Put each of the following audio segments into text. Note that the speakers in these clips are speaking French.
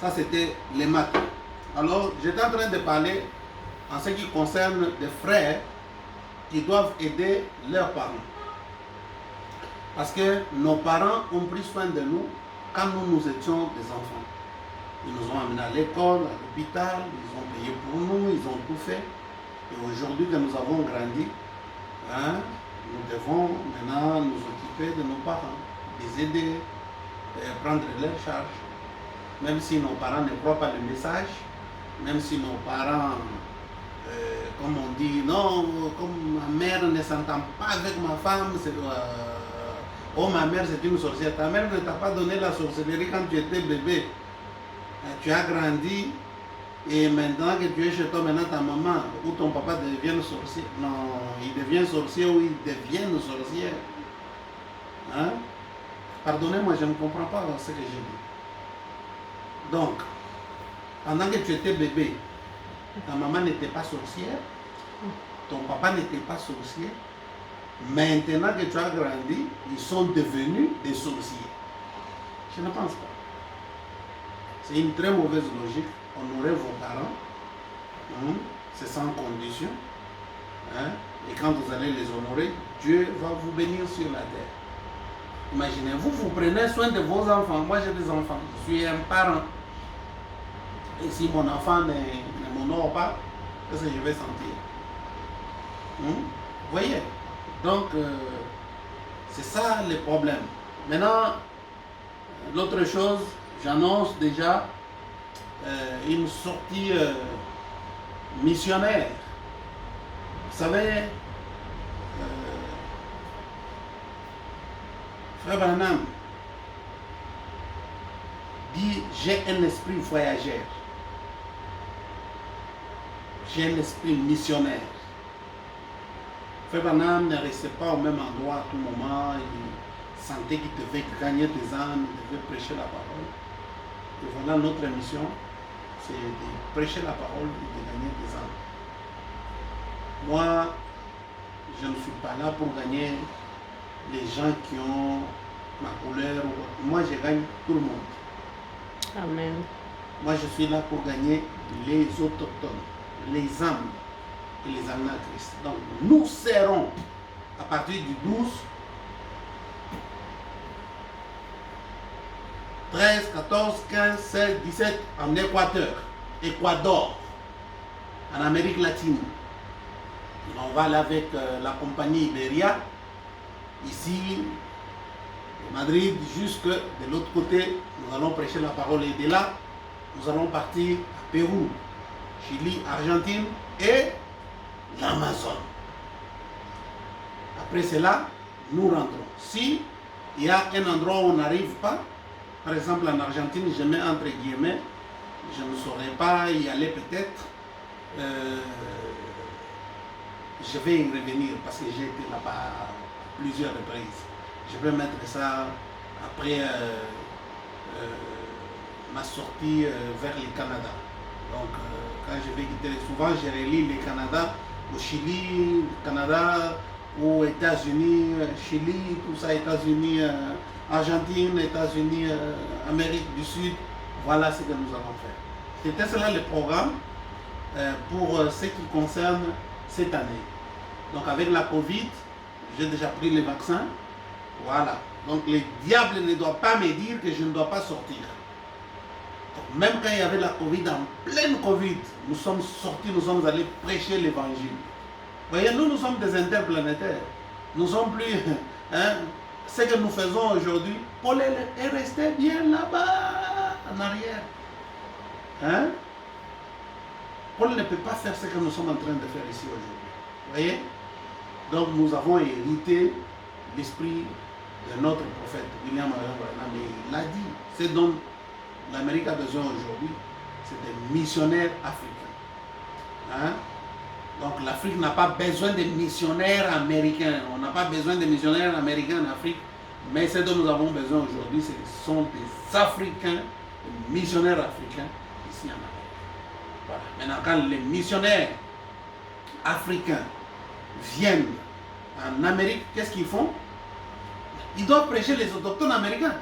Ça, c'était les maths. Alors, j'étais en train de parler en ce qui concerne des frères qui doivent aider leurs parents. Parce que nos parents ont pris soin de nous quand nous étions des enfants. Ils nous ont amenés à l'école, à l'hôpital, ils ont payé pour nous, ils ont tout fait. Et aujourd'hui que nous avons grandi, hein, nous devons maintenant nous occuper de nos parents, les aider, prendre leur charge. Même si nos parents ne croient pas le message, même si nos parents, comme on dit, non, comme ma mère ne s'entend pas avec ma femme, oh ma mère c'est une sorcière. Ta mère ne t'a pas donné la sorcellerie quand tu étais bébé. Tu as grandi et maintenant que tu es chez toi, maintenant ta maman ou ton papa deviennent sorciers. Non, ils deviennent sorciers ou ils deviennent sorcières. Hein? Pardonnez-moi, je ne comprends pas ce que j'ai dit. Donc, pendant que tu étais bébé, ta maman n'était pas sorcière, ton papa n'était pas sorcier. Maintenant que tu as grandi, ils sont devenus des sorciers. Je ne pense pas. C'est une très mauvaise logique. Honorez vos parents. Hein? C'est sans condition. Hein? Et quand vous allez les honorer, Dieu va vous bénir sur la terre. Imaginez-vous, vous prenez soin de vos enfants. Moi, j'ai des enfants. Je suis un parent. Et si mon enfant ne m'honore pas, qu'est-ce que je vais sentir? Vous voyez? Donc, c'est ça le problème. Maintenant, l'autre chose, j'annonce déjà une sortie missionnaire. Vous savez, Frère Branham dit, j'ai un esprit voyageur. J'ai un esprit missionnaire. Frère Branham ne restait pas au même endroit à tout moment. Il sentait qu'il devait gagner des âmes, il devait prêcher la parole. Et voilà notre mission, c'est de prêcher la parole et de gagner des âmes. Moi, je ne suis pas là pour gagner les gens qui ont ma couleur. Moi, je gagne tout le monde. Amen. Moi, je suis là pour gagner les autochtones, les âmes et les âmes à Christ. Donc, nous serons à partir du 12, 13, 14, 15, 16, 17 en Équateur, en Amérique latine. Et on va aller avec la compagnie Iberia, ici, de Madrid, jusque de l'autre côté. Nous allons prêcher la parole et de là, nous allons partir à Pérou, Chili, Argentine et l'Amazon. Après cela, nous rentrons. Si il y a un endroit où on n'arrive pas, par exemple en Argentine, je mets entre guillemets, je ne saurais pas y aller peut-être, je vais y revenir parce que j'ai été là-bas à plusieurs reprises. Je vais mettre ça après ma sortie vers le Canada. Donc quand je vais quitter, souvent je relis le Canada au Chili, Canada, aux États-Unis, Chili, tout ça, États-Unis, Argentine, États-Unis, Amérique du Sud. Voilà ce que nous allons faire. C'était cela le programme pour ce qui concerne cette année. Donc avec la Covid, j'ai déjà pris le vaccin. Voilà. Donc le diable ne doit pas me dire que je ne dois pas sortir. Donc, même quand il y avait la Covid, en pleine Covid, nous sommes sortis, nous sommes allés prêcher l'évangile. Vous voyez, nous sommes des interplanétaires. Nous sommes plus... Hein, ce que nous faisons aujourd'hui, Paul est resté bien là-bas, en arrière. Hein? Paul ne peut pas faire ce que nous sommes en train de faire ici aujourd'hui. Vous voyez? Donc nous avons hérité l'esprit de notre prophète, William Branham. Il l'a dit. C'est dont l'Amérique a besoin aujourd'hui. C'est des missionnaires africains. Hein? Donc l'Afrique n'a pas besoin de missionnaires américains. On n'a pas besoin de missionnaires américains en Afrique. Mais ce dont nous avons besoin aujourd'hui, ce sont des Africains, des missionnaires africains ici en Amérique. Voilà. Maintenant, quand les missionnaires africains viennent en Amérique, qu'est-ce qu'ils font? Ils doivent prêcher les autochtones américains.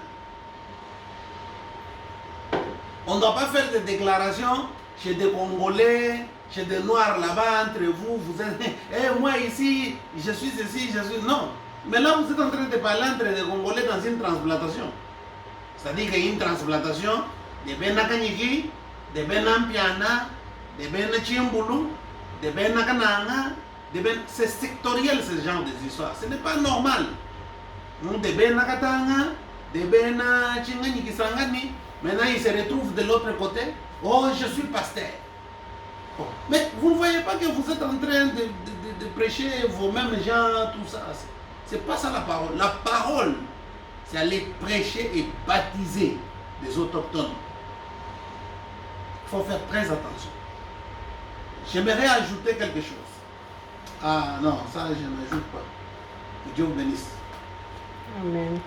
On ne doit pas faire des déclarations chez des Congolais, chez des Noirs là-bas, entre vous, vous êtes, moi ici, je suis ceci, je suis... Non. Mais là, vous êtes en train de parler entre des Congolais dans une transplantation. C'est-à-dire qu'il y a une transplantation de Bena Kanyiki, de Bena Mpiana, de Bena Chimbulu, de Bena Kananga, c'est sectoriel ce genre d'histoire. Ce n'est pas normal. De Bena Katanga, de Bena Chinganyiki Sangani, maintenant ils se retrouvent de l'autre côté. Oh, je suis pasteur. Oh. Mais vous ne voyez pas que vous êtes en train de prêcher vous-même gens, tout ça. C'est pas ça la parole. La parole, c'est aller prêcher et baptiser les autochtones. Il faut faire très attention. J'aimerais ajouter quelque chose. Ah non, ça je n'ajoute pas. Que Dieu vous bénisse. Amen.